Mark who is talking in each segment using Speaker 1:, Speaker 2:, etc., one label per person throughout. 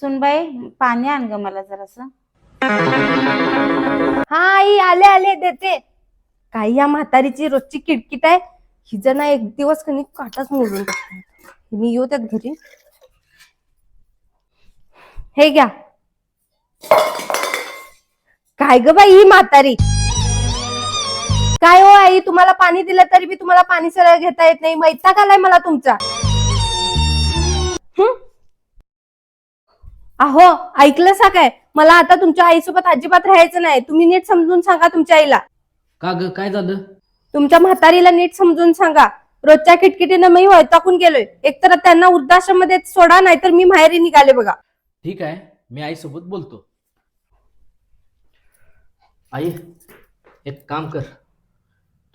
Speaker 1: सुनबाई पाणी आण ग मला जरासं.
Speaker 2: हा आई आले आले देते. काही या म्हातारीची रोजची किटकिट आहे. हिचं ना एक दिवस कणी काटाच मोडून टाकतात. मी येऊ त्यात घरी. हे घ्या. काय ग बाई ही म्हातारी. काय हो आई तुम्हाला पाणी दिलं तरी बी तुम्हाला पाणी सरळ घेता येत नाही. वैताग आलाय मला तुमचा. अहो ऐकलं सा काय. मला आता तुमच्या आईसोबत अजिबात राहायचं नाही. तुम्ही नीट समजून सांगा तुमच्या आईला.
Speaker 3: का ग काय झालं?
Speaker 2: तुमच्या म्हातारीला नीट समजून सांगा. रोजच्या किटकिटीनं मी वैतागून गेलोय. एकतर त्यांना वृद्धाश्रममध्ये सोडा नाहीतर मी माहेरी निघाले बघा.
Speaker 3: ठीक आहे, मी आई सोबत बोलतो. आई एक काम कर,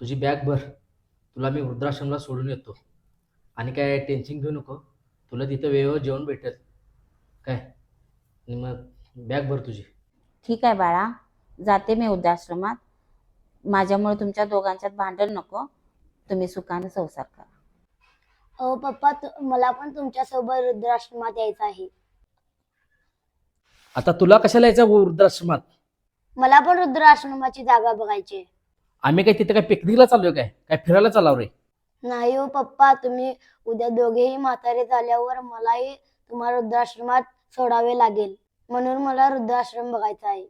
Speaker 3: तुझी बॅग भर, तुला मी वृद्धाश्रमला सोडून येतो. आणि काय टेन्शन घेऊ नको, तुला तिथं वेळेवर जेवण भेटेल काय. आणि मग बॅग भर तुझी.
Speaker 1: ठीक आहे बाळा, जाते मी वृद्धाश्रमात. माझ्यामुळे तुमच्या दोघांच्यात भांडण नको. तुम्ही सुखाने संसार करा.
Speaker 4: अहो पप्पा मला पण तुमच्या सोबत वृद्धाश्रमात यायचं आहे.
Speaker 3: आता तुला कशाला यायचं वृद्धाश्रमात?
Speaker 4: मला पण वृद्धाश्रमाची जागा बघायची.
Speaker 3: आम्ही काय तिथे काय पिकनिकला चाललोय काय काय फिरायला चाललो रे?
Speaker 4: नाही हो पप्पा, तुम्ही उद्या दोघेही म्हातारे झाल्यावर मलाही तुम्हाला वृद्धाश्रमात सोडावे लागेल. म्हणून मला वृद्धाश्रम बघायचा आहे.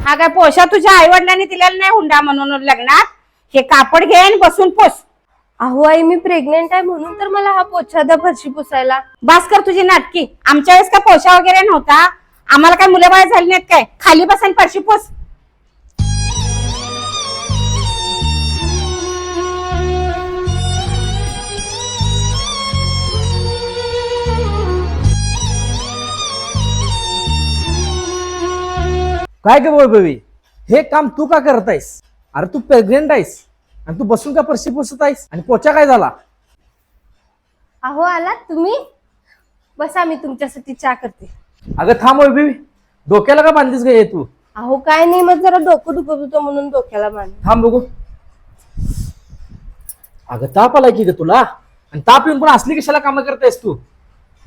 Speaker 1: हा काय पोशा तुझ्या आई वडिलांनी दिलेला नाही हुंडा म्हणून लग्नात. हे कापड घे आणि बसून पोस.
Speaker 2: अहो आई मी प्रेग्नेंट आहे म्हणून तर मला हा पोछा द्या फरशी पुसायला.
Speaker 1: बास कर तुझी नाटकी. आमच्या वेळेस काय पोशा वगैरे नव्हता. आम्हाला काय मुलं बाळ झाली नाहीत काय. खाली बसायला फरशी पोस.
Speaker 3: काय ग वैभवी, हे काम तू का करत आहेस? अरे तू प्रेग्नेंट आहेस आणि तू बसून का फरशी पुसत आहेस? आणि पोचा काय झाला?
Speaker 2: अहो आलात तुम्ही. बसा मी तुमच्यासाठी चहा करते.
Speaker 3: अगं थांब वैभवी, डोक्याला का बांधलीस गे तू?
Speaker 2: अहो काय नाही मग जरा डोकं दुखत होतं म्हणून डोक्याला बांध.
Speaker 3: थांब बघू. अगं ताप आलाय की ग तुला? आणि ताप येऊन पण असली कशाला कामं करतायस तू?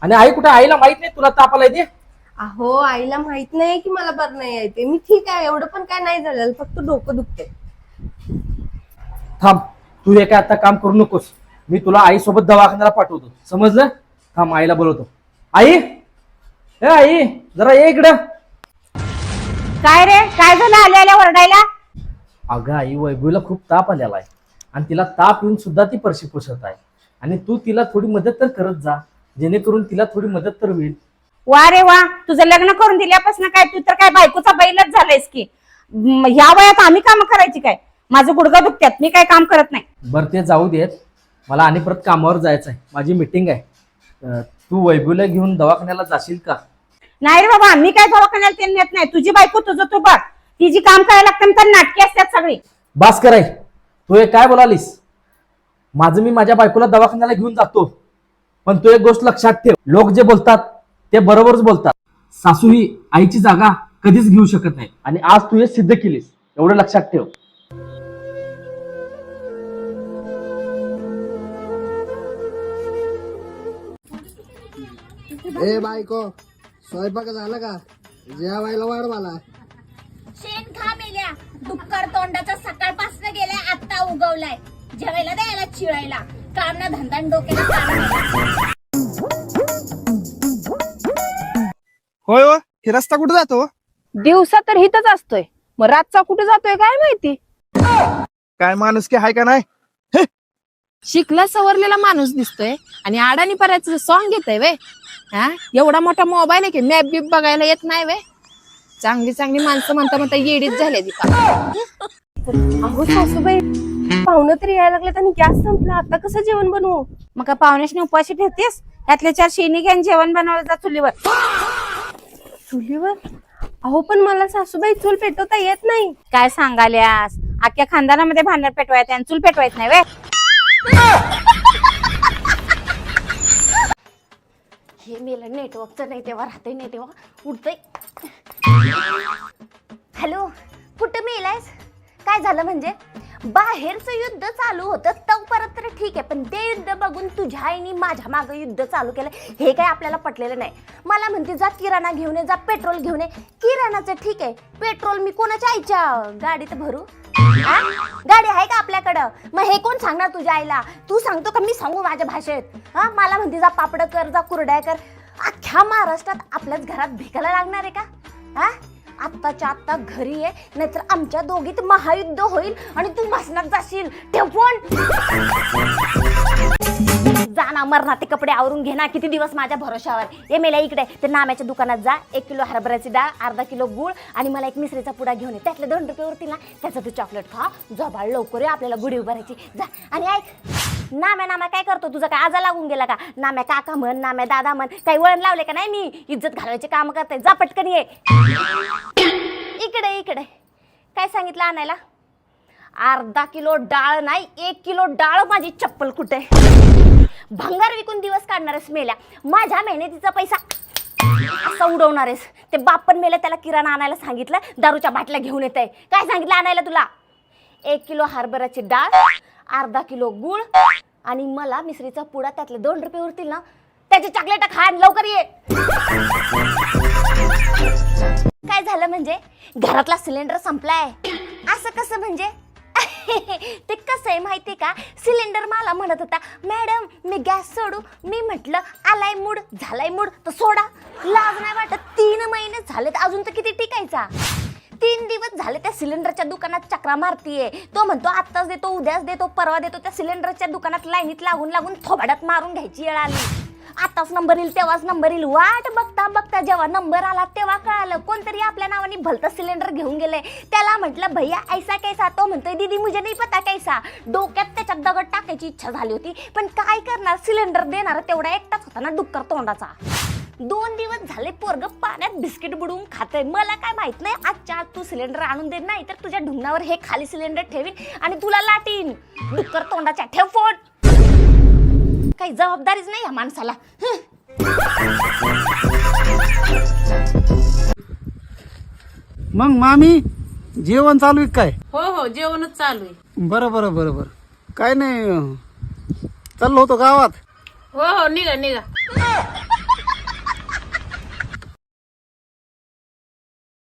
Speaker 3: आणि आई कुठे? आईला माहित नाही तुला ताप आलाय ते?
Speaker 2: अहो आईला माहित नाही की मला बरं नाही आहे ते. मी ठीक आहे, एवढं पण काय नाही झालं, फक्त डोकं दुखते.
Speaker 3: थांब, तू हे काय आता काम करू नकोस. मी तुला आई सोबत दवाखान्याला पाठवतो, समजलं? थांब आईला बोलवतो. आई, ए आई जरा ये इकडं.
Speaker 1: काय रे, काय झालं आल्या आल्या ओरडायला?
Speaker 3: अगं आई वैभवीला खूप ताप आलेला आहे आणि तिला ताप येऊन सुद्धा ती फरशी पुसत आहे. आणि तू तिला थोडी मदत तर करत जा, जेणेकरून तिला थोडी मदत तर होईल.
Speaker 1: वा रे वा, तुझं लग्न करून दिल्यापासून काय तू तर काय बायकोचा बैलच झालायस की. ह्या वयात आम्ही काम करायची काय? माझं गुडघं दुखत्यात, मी काय काम करत नाही.
Speaker 3: बरं ते जाऊ देत, मला आणि परत कामावर जायचं आहे, माझी मीटिंग आहे. तू वैभवीला घेऊन दवाखान्याला जाशील का?
Speaker 1: नाही रे बाबा, मी काय दवाखान्याला ते नेत नाही. तुझी बायको तुझं तू बघ. ती जी काम करायला लागतं तर नाटकी असतात सगळी.
Speaker 3: बास कराय, तू हे काय बोलालीस? माझं मी माझ्या बायकोला दवाखान्याला घेऊन जातो, पण तू एक गोष्ट लक्षात ठेव, लोक जे बोलतात ते बरोबरच बोलतात. सासू ही आईची जागा कधीच घेऊ शकत नाही आणि आज तू हे सिद्ध केलीस, एवढं लक्षात ठेव.
Speaker 5: ए बायको, स्वयंपाक झाला का? जेवायला वाढ मला.
Speaker 6: शेण खा मेल्या, डुक्कर तोंडाचा सकाळपासून गेलाय, आता उगवलाय. जेवायला द्यायला चिळायला काम ना धंदा डोक्याला ताण.
Speaker 5: होय हो, हे रस्ता कुठे जातो?
Speaker 2: दिवसा तर हिथच असतोय, मग रातचा कुठे जातोय काय माहिती.
Speaker 5: काय माणूस की हाय का नाही?
Speaker 7: शिकला सवरलेला माणूस दिसतोय आणि अडाणी पर्याचं सॉंग घेतोय वे. हा एवढा मोठा मोबाईल आहे की मॅप बीप बघायला येत नाही वे. चांगली चांगली माणसं म्हणता म्हणता येडीच झाले दिका.
Speaker 2: अहो सासूबाई, पाहुणं तरी यायला लागलेत आणि गॅस संपला. आता कसं जेवण बनवू?
Speaker 1: मग काय पाहुण्याशी उपाशी ठेवतेस? त्यातले 4 शेणी घेऊन जेवण बनवलं जा चुलीवर.
Speaker 2: चुलीवर? अहो पण मला सासूबाई चूल पेटवता येत नाही.
Speaker 1: काय सांगाल्यास? अख्ख्या खानदानामध्ये भांडण पेटवायचं आणि चूल पेटवायचं नाही वे.
Speaker 6: हे मेलं नेटवर्कचं नाही तेव्हा राहतंय नाही तेव्हा उठतंय. हॅलो, कुठं मेलायस? काय झालं म्हणजे? बाहेरचं युद्ध चालू होतं तोपर्यंत तर ठीक आहे, पण ते युद्ध बघून तुझ्या आईने माझ्या मागं युद्ध चालू केलं हे काय आपल्याला पटलेलं नाही. मला म्हणते जा किराणा घेऊन ये, जा पेट्रोल घेऊन ये. किराणाचं ठीक आहे, पेट्रोल मी कोणाच्या आईच्या गाडीत भरू? गाडी आहे का आपल्याकडं? मग हे कोण सांगणार तुझ्या आईला? तू सांगतो का मी सांगू माझ्या भाषेत? हा, मला म्हणते जा पापड कर, जा कुरड्या कर. अख्ख्या महाराष्ट्रात आपल्याच घरात भिकायला लागणार आहे का? हा, आत्ताच्या आत्ता घरी आहे, नाहीतर आमच्या दोघीत महायुद्ध होईल आणि तू भाषणात जाशील. ठेव फोन. जा ना, मरणाचे कपडे आवरून घे ना, किती दिवस माझ्या भरोशावर. ये मेल्या इकडे ते नाम्याच्या दुकानात जा, 1 किलो हरभऱ्याची डाळ, अर्धा किलो गूळ आणि मला एक मिसरीचा पुडा घेऊन ये. त्यातले 2 रुपये उरतील ना, त्याचं तू चॉकलेट खा. जा बाळ लवकर ये, आपल्याला गुढी उभारायची. जा. आणि ऐक, नाम्या काय करतो? तुझा काय आजा लागून गेला का? नाम्या काका म्हण, नाम्या दादा म्हण. काही वळण लावले का नाही? मी इज्जत घालवायचे काम करते. जा पटकन ये. इकडे काय सांगितलं आणायला? अर्धा किलो डाळ नाही, 1 किलो डाळ. माझी चप्पल कुठे? भंगार विकून दिवस काढणारेस मेल्या. माझ्या मेहनतीचा पैसा असा उडवणारेस. ते बापन मेले, त्याला किराणा आणायला सांगितलं, दारूच्या बाटल्या घेऊन येत आहे. काय सांगितलं आणायला तुला? 1 किलो हरभऱ्याची डाळ, अर्धा किलो गूळ आणि मला मिसरीचा पुडा. त्यातले 2 रुपये उरतील ना, त्याची चॉकलेट खा. लवकर ये. काय झालं म्हणजे? घरातला सिलेंडर संपलाय. असं कसं म्हणजे? ते कसं आहे माहितीये का? सिलेंडर मला म्हणत होता, मॅडम मी गॅस सोडू. मी म्हटलं आलाय मूड, झालाय मूड तर सोडा. लाज नाही वाटत? 3 महिने झालेत, अजून तर किती टिकायचा? 3 दिवस झाले त्या सिलेंडरच्या दुकानात चक्रा मारतीये. तो म्हणतो आत्ताच देतो, उद्याच देतो, परवा देतो. त्या सिलेंडरच्या दुकानात लाईनीत लागून थोबाड्यात मारून घ्यायची वेळ आली. आताच नंबर येईल, तेव्हाच नंबर येईल. वाट बघता जेव्हा नंबर आला तेव्हा कळालं कोणतरी आपल्या नावाने भलतं सिलेंडर घेऊन गेले. त्याला म्हटलं भैया ऐसा कैसा? तो म्हणतोय दीदी मुझे नहीं पता कैसा. डोक्यात त्याच्यात दगड टाकायची इच्छा झाली होती, पण काय करणार? सिलेंडर देणार तेवढा एकटाच होता ना, डुक्कर तोंडाचा. 2 दिवस झाले पोरग पाण्यात बिस्किट बुडवून खातंय. मला काय माहित नाही, आजच्या आज तू सिलेंडर आणून दे, नाही तर तुझ्या ढुंगणावर हे खाली सिलेंडर ठेवीन आणि तुला लाटीन. डुक्कर तोंडाच्या. ठेव फोन. काही जबाबदारीच नाही या माणसाला.
Speaker 5: मग मामी जेवण चालू आहे काय?
Speaker 8: हो जेवणच चालू आहे.
Speaker 5: बरं काय नाही, चाललो होतो गावात.
Speaker 8: हो निघा